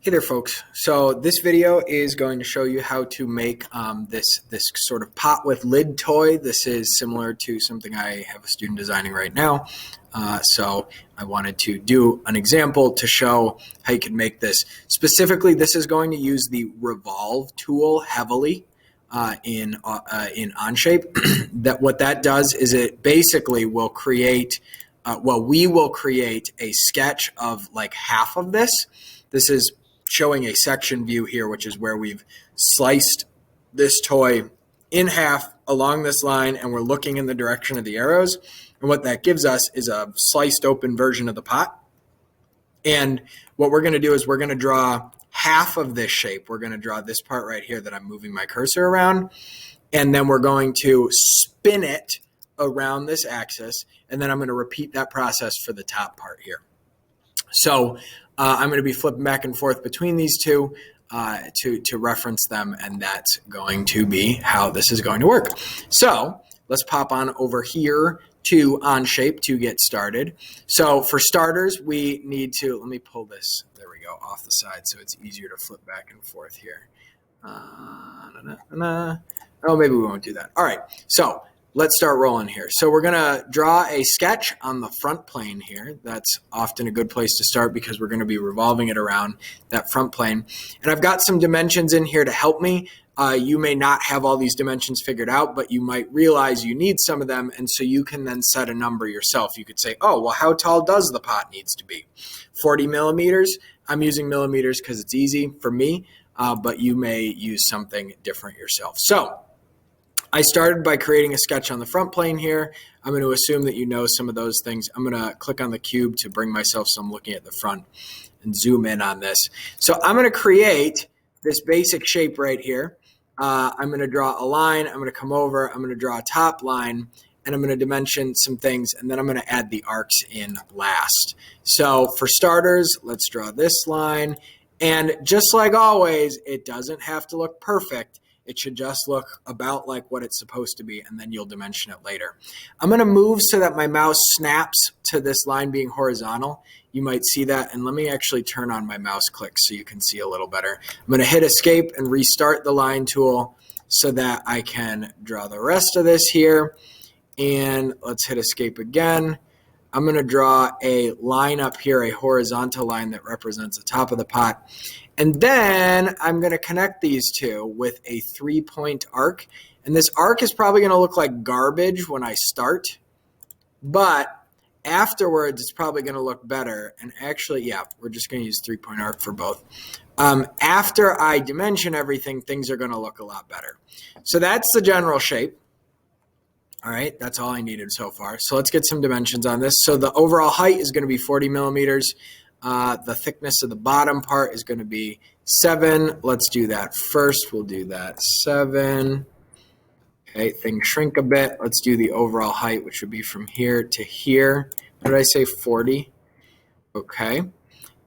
Hey there, folks. So this video is going to show you how to make this sort of pot with lid toy. This is similar to something I have a student designing right now. So I wanted to do an example to show how you can make this. Specifically, this is going to use the Revolve tool heavily in Onshape. What that does is it basically will create, we will create a sketch of like half of this. This is showing a section view here, which is where we've sliced this toy in half along this line, and we're looking in the direction of the arrows. And what that gives us is a sliced open version of the pot. And what we're going to do is we're going to draw half of this shape. We're going to draw this part right here that I'm moving my cursor around. And then we're going to spin it around this axis. And then I'm going to repeat that process for the top part here. So I'm going to be flipping back and forth between these two to reference them, and that's going to be how this is going to work. So let's pop on over here to Onshape to get started. So for starters, we need to, let me pull this, there we go, off the side so it's easier to flip back and forth here. Oh, maybe we won't do that. All right, so let's start rolling here. So we're going to draw a sketch on the front plane here. That's often a good place to start because we're going to be revolving it around that front plane. And I've got some dimensions in here to help me. You may not have all these dimensions figured out, but you might realize you need some of them, and so you can then set a number yourself. You could say, oh, well, how tall does the pot needs to be? 40 millimeters. I'm using millimeters because it's easy for me, but you may use something different yourself. So I started by creating a sketch on the front plane here. I'm going to assume that you know some of those things. I'm going to click on the cube to bring myself some looking at the front and zoom in on this. So I'm going to create this basic shape right here. I'm going to draw a line. I'm going to come over. I'm going to draw a top line, and I'm going to dimension some things, and then I'm going to add the arcs in last. So for starters, let's draw this line. And just like always, it doesn't have to look perfect. It should just look about like what it's supposed to be, and then you'll dimension it later. I'm going to move so that my mouse snaps to this line being horizontal. You might see that, and let me actually turn on my mouse click so you can see a little better. I'm going to hit escape and restart the line tool so that I can draw the rest of this here. And let's hit escape again. I'm going to draw a line up here, a horizontal line that represents the top of the pot. And then I'm going to connect these two with a 3-point arc. And this arc is probably going to look like garbage when I start, but afterwards it's probably going to look better. And actually, yeah, we're just going to use 3-point arc for both. After I dimension everything, things are going to look a lot better. So that's the general shape. All right, that's all I needed so far. So let's get some dimensions on this. So the overall height is going to be 40 millimeters. The thickness of the bottom part is going to be 7. Let's do that first. We'll do that 7. Okay, things shrink a bit. Let's do the overall height, which would be from here to here. What did I say, 40? Okay.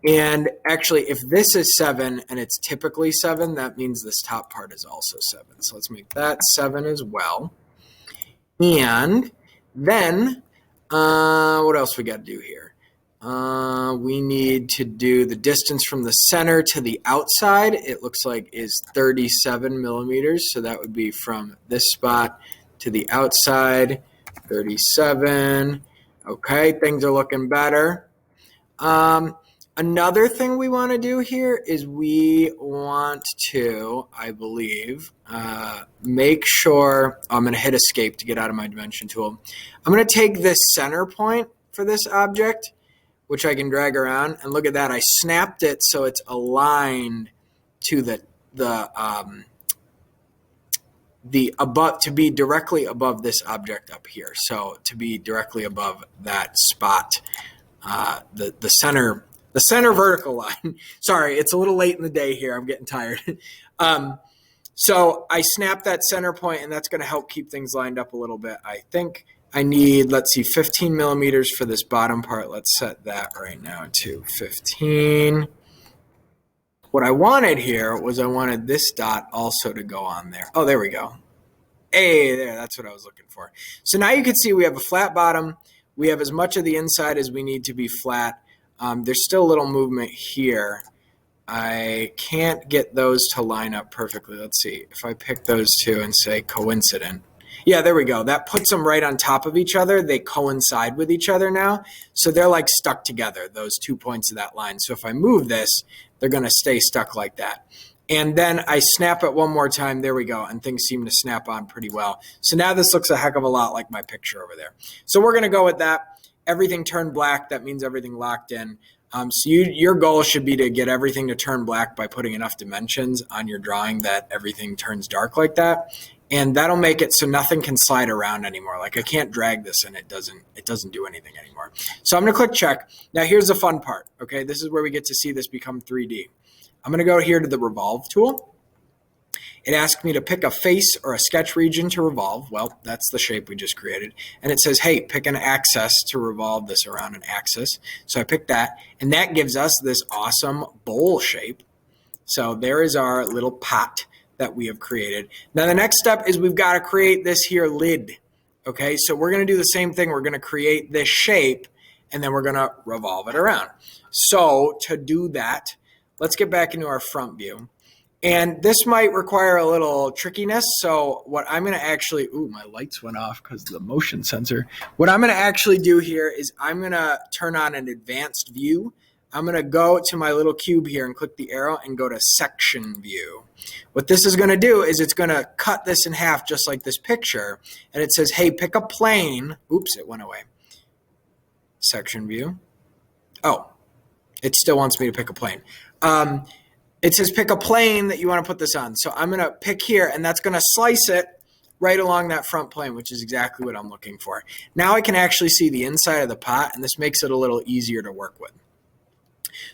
And actually, if this is 7 and it's typically 7, that means this top part is also 7. So let's make that 7 as well. And then, what else we got to do here? We need to do the distance from the center to the outside. It looks like is 37 millimeters. So that would be from this spot to the outside, 37. Okay, things are looking better. Another thing we want to do here is we want to, I believe, make sure, I'm going to hit escape to get out of my dimension tool. I'm going to take this center point for this object, which I can drag around, and look at that. I snapped it so it's aligned to the above, to be directly above this object up here. So to be directly above that spot, the center vertical line. Sorry, it's a little late in the day here. I'm getting tired. So I snapped that center point, and that's going to help keep things lined up a little bit. I think I need, let's see, 15 millimeters for this bottom part. Let's set that right now to 15. What I wanted here was I wanted this dot also to go on there. Oh, there we go. Hey, there, that's what I was looking for. So now you can see we have a flat bottom. We have as much of the inside as we need to be flat. There's still a little movement here. I can't get those to line up perfectly. Let's see. If I pick those two and say coincident. Yeah, there we go. That puts them right on top of each other. They coincide with each other now. So they're like stuck together, those 2 points of that line. So if I move this, they're going to stay stuck like that. And then I snap it one more time. There we go. And things seem to snap on pretty well. So now this looks a heck of a lot like my picture over there. So we're going to go with that. Everything turned black. That means everything locked in. So your goal should be to get everything to turn black by putting enough dimensions on your drawing that everything turns dark like that. And that'll make it so nothing can slide around anymore. Like I can't drag this and it doesn't do anything anymore. So I'm going to click check. Now here's the fun part. Okay, this is where we get to see this become 3D. I'm going to go here to the Revolve tool. It asks me to pick a face or a sketch region to revolve. Well, that's the shape we just created. And it says, hey, pick an axis to revolve this around an axis. So I picked that, and that gives us this awesome bowl shape. So there is our little pot that we have created. Now the next step is we've got to create this here lid. Okay, so we're going to do the same thing. We're going to create this shape, and then we're going to revolve it around. So to do that, let's get back into our front view. And this might require a little trickiness. So what I'm going to actually, my lights went off because of the motion sensor. What I'm going to actually do here is I'm going to turn on an advanced view. I'm going to go to my little cube here and click the arrow and go to section view. What this is going to do is it's going to cut this in half just like this picture. And it says, hey, pick a plane. Oops, it went away. Section view. Oh, it still wants me to pick a plane. It says pick a plane that you want to put this on. So I'm going to pick here, and that's going to slice it right along that front plane, which is exactly what I'm looking for. Now I can actually see the inside of the pot, and this makes it a little easier to work with.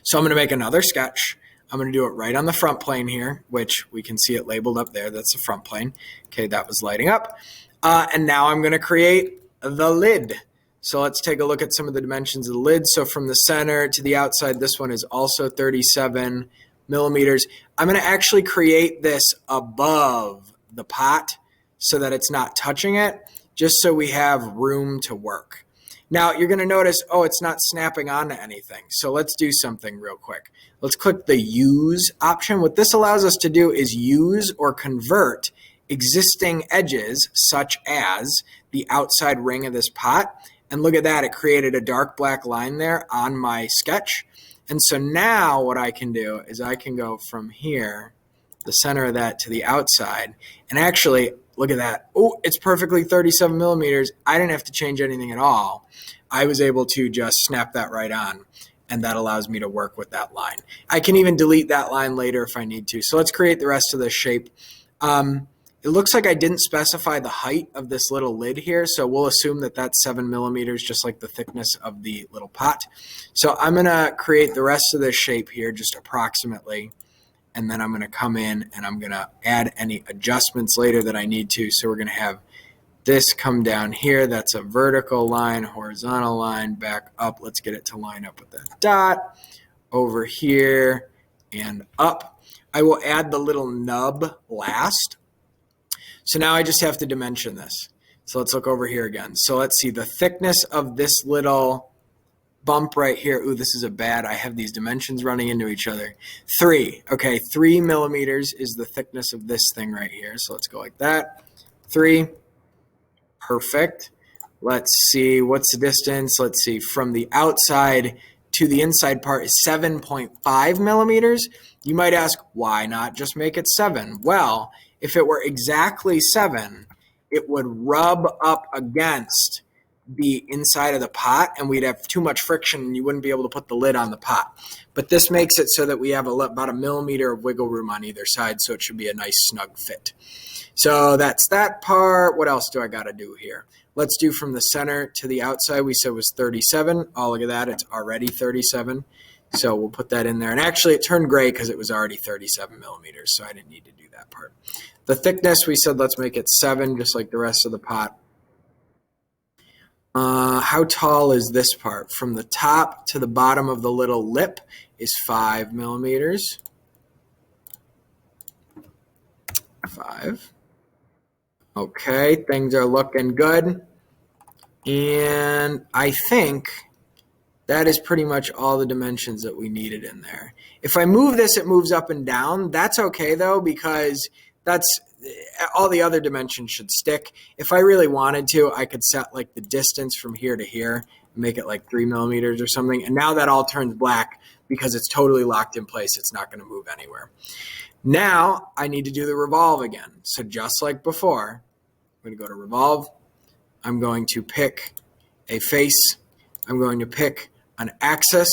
So I'm going to make another sketch. I'm going to do it right on the front plane here, which we can see it labeled up there. That's the front plane. Okay, that was lighting up. And now I'm going to create the lid. So let's take a look at some of the dimensions of the lid. So from the center to the outside, this one is also 37 millimeters. I'm going to actually create this above the pot so that it's not touching it, just so we have room to work. Now you're going to notice, it's not snapping onto anything. So let's do something real quick. Let's click the use option. What this allows us to do is use or convert existing edges, such as the outside ring of this pot. And look at that, it created a dark black line there on my sketch. And so now what I can do is I can go from here, the center of that, to the outside. And actually, look at that. Oh, it's perfectly 37 millimeters. I didn't have to change anything at all. I was able to just snap that right on. And that allows me to work with that line. I can even delete that line later if I need to. So let's create the rest of this shape. It looks like I didn't specify the height of this little lid here, so we'll assume that that's 7 millimeters, just like the thickness of the little pot. So I'm going to create the rest of this shape here, just approximately, and then I'm going to come in and I'm going to add any adjustments later that I need to. So we're going to have this come down here. That's a vertical line, horizontal line, back up. Let's get it to line up with that dot. Over here and up. I will add the little nub last. So now I just have to dimension this. So let's look over here again. So let's see the thickness of this little bump right here. Ooh, this is I have these dimensions running into each other. 3. Okay, 3 millimeters is the thickness of this thing right here. So let's go like that. 3. Perfect. Let's see, what's the distance? Let's see, from the outside to the inside part is 7.5 millimeters. You might ask, why not just make it 7? Well, if it were exactly 7, it would rub up against the inside of the pot and we'd have too much friction and you wouldn't be able to put the lid on the pot. But this makes it so that we have about a millimeter of wiggle room on either side, so it should be a nice snug fit. So that's that part. What else do I got to do here? Let's do from the center to the outside. We said was 37. Oh, look at that. It's already 37. So we'll put that in there. And actually it turned gray because it was already 37 millimeters, so I didn't need to do that part. The thickness, we said let's make it 7, just like the rest of the pot. How tall is this part? From the top to the bottom of the little lip is 5 millimeters. 5. Okay, things are looking good. And I think that is pretty much all the dimensions that we needed in there. If I move this, it moves up and down. That's okay though, because that's all the other dimensions should stick. If I really wanted to, I could set like the distance from here to here, make it like 3 millimeters or something. And now that all turns black because it's totally locked in place. It's not going to move anywhere. Now I need to do the revolve again. So just like before, I'm going to go to revolve. I'm going to pick a face. I'm going to pick an axis,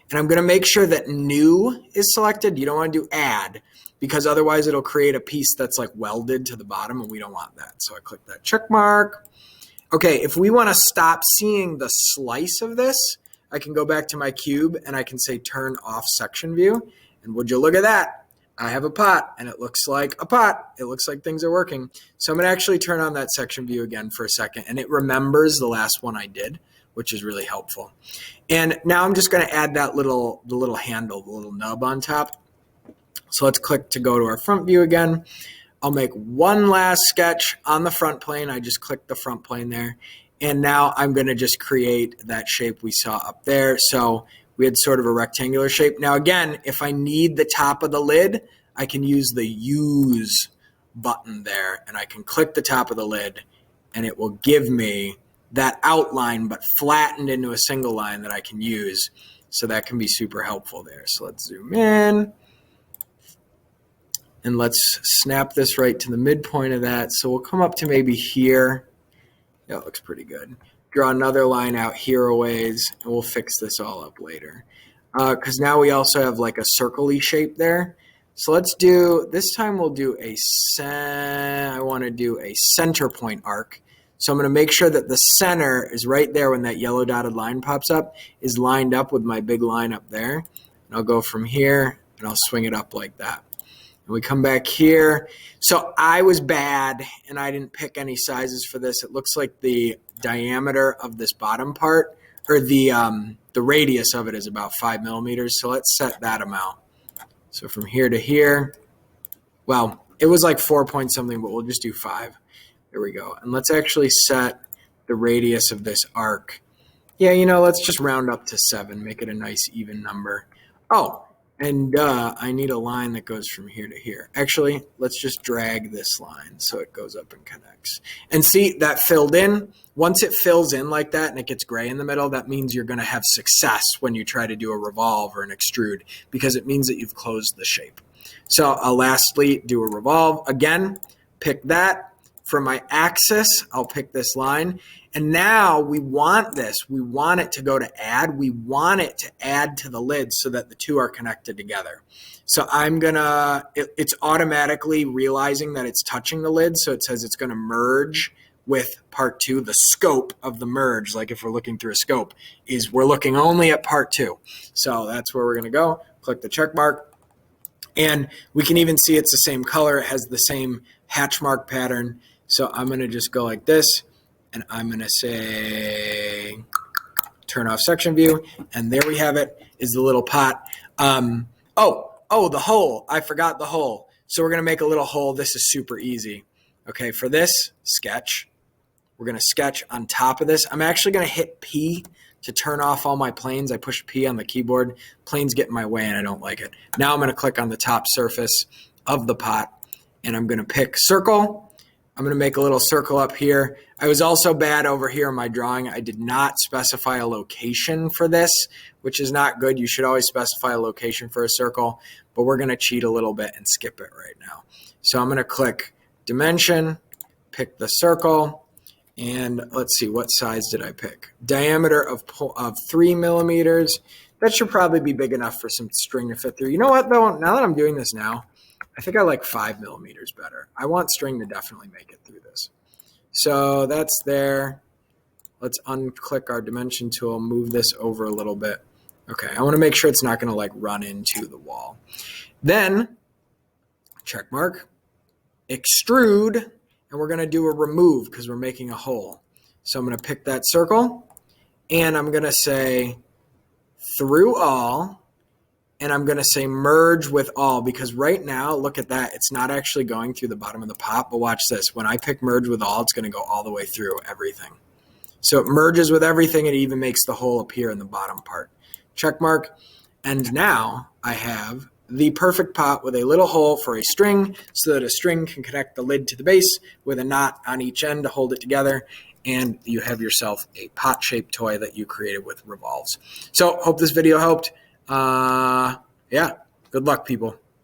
and I'm going to make sure that new is selected. You don't want to do add, because otherwise it'll create a piece that's like welded to the bottom, and we don't want that. So I click that check mark. Okay, if we want to stop seeing the slice of this, I can go back to my cube and I can say turn off section view. And would you look at that? I have a pot and it looks like a pot. It looks like things are working. So I'm going to actually turn on that section view again for a second, and it remembers the last one I did, which is really helpful. And now I'm just going to add that the little handle, the little nub on top. So let's click to go to our front view again. I'll make one last sketch on the front plane. I just clicked the front plane there. And now I'm going to just create that shape we saw up there. So we had sort of a rectangular shape. Now again, if I need the top of the lid, I can use the use button there, and I can click the top of the lid and it will give me that outline but flattened into a single line that I can use. So that can be super helpful there. So let's zoom in and let's snap this right to the midpoint of that. So we'll come up to maybe here. Yeah, it looks pretty good. Draw another line out here a ways, and we'll fix this all up later. Because now we also have like a circle-y shape there. So let's do, this time we'll do I want to do a center point arc. So I'm going to make sure that the center is right there when that yellow dotted line pops up, is lined up with my big line up there. And I'll go from here and I'll swing it up like that. And we come back here. So I was bad and I didn't pick any sizes for this. It looks like the diameter of this bottom part, or the radius of it, is about 5 millimeters. So let's set that amount. So from here to here, well, it was like 4 point something, but we'll just do 5. There we go. And let's actually set the radius of this arc. Yeah, let's just round up to 7, make it a nice even number. Oh, and I need a line that goes from here to here. Actually, let's just drag this line so it goes up and connects. And see, that filled in. Once it fills in like that and it gets gray in the middle, that means you're going to have success when you try to do a revolve or an extrude, because it means that you've closed the shape. So I'll lastly do a revolve. Again, pick that. For my axis, I'll pick this line. And now we want this. We want it to go to add. We want it to add to the lid so that the two are connected together. So I'm going to, it's automatically realizing that it's touching the lid. So it says it's going to merge with part 2. The scope of the merge, like if we're looking through a scope, is we're looking only at part 2. So that's where we're going to go. Click the check mark. And we can even see it's the same color. It has the same hatch mark pattern. So I'm going to just go like this, and I'm going to say turn off section view. And there we have it, is the little pot. The hole. I forgot the hole. So we're going to make a little hole. This is super easy. Okay, for this sketch, we're going to sketch on top of this. I'm actually going to hit P to turn off all my planes. I push P on the keyboard. Planes get in my way and I don't like it. Now I'm going to click on the top surface of the pot, and I'm going to pick circle. I'm going to make a little circle up here. I was also bad over here in my drawing. I did not specify a location for this, which is not good. You should always specify a location for a circle, but we're going to cheat a little bit and skip it right now. So I'm going to click dimension, pick the circle, and let's see, what size did I pick? Diameter of 3 millimeters. That should probably be big enough for some string to fit through. You know what, though? Now that I'm doing this now, I think I like 5 millimeters better. I want string to definitely make it through this. So that's there. Let's unclick our dimension tool, move this over a little bit. Okay, I want to make sure it's not going to like run into the wall. Then, check mark, extrude, and we're going to do a remove because we're making a hole. So I'm going to pick that circle, and I'm going to say through all, and I'm going to say merge with all, because right now, look at that. It's not actually going through the bottom of the pot, but watch this. When I pick merge with all, it's going to go all the way through everything. So it merges with everything. It even makes the hole appear in the bottom part. Check mark. And now I have the perfect pot with a little hole for a string so that a string can connect the lid to the base with a knot on each end to hold it together. And you have yourself a pot-shaped toy that you created with Revolves. So hope this video helped. Yeah, good luck, people.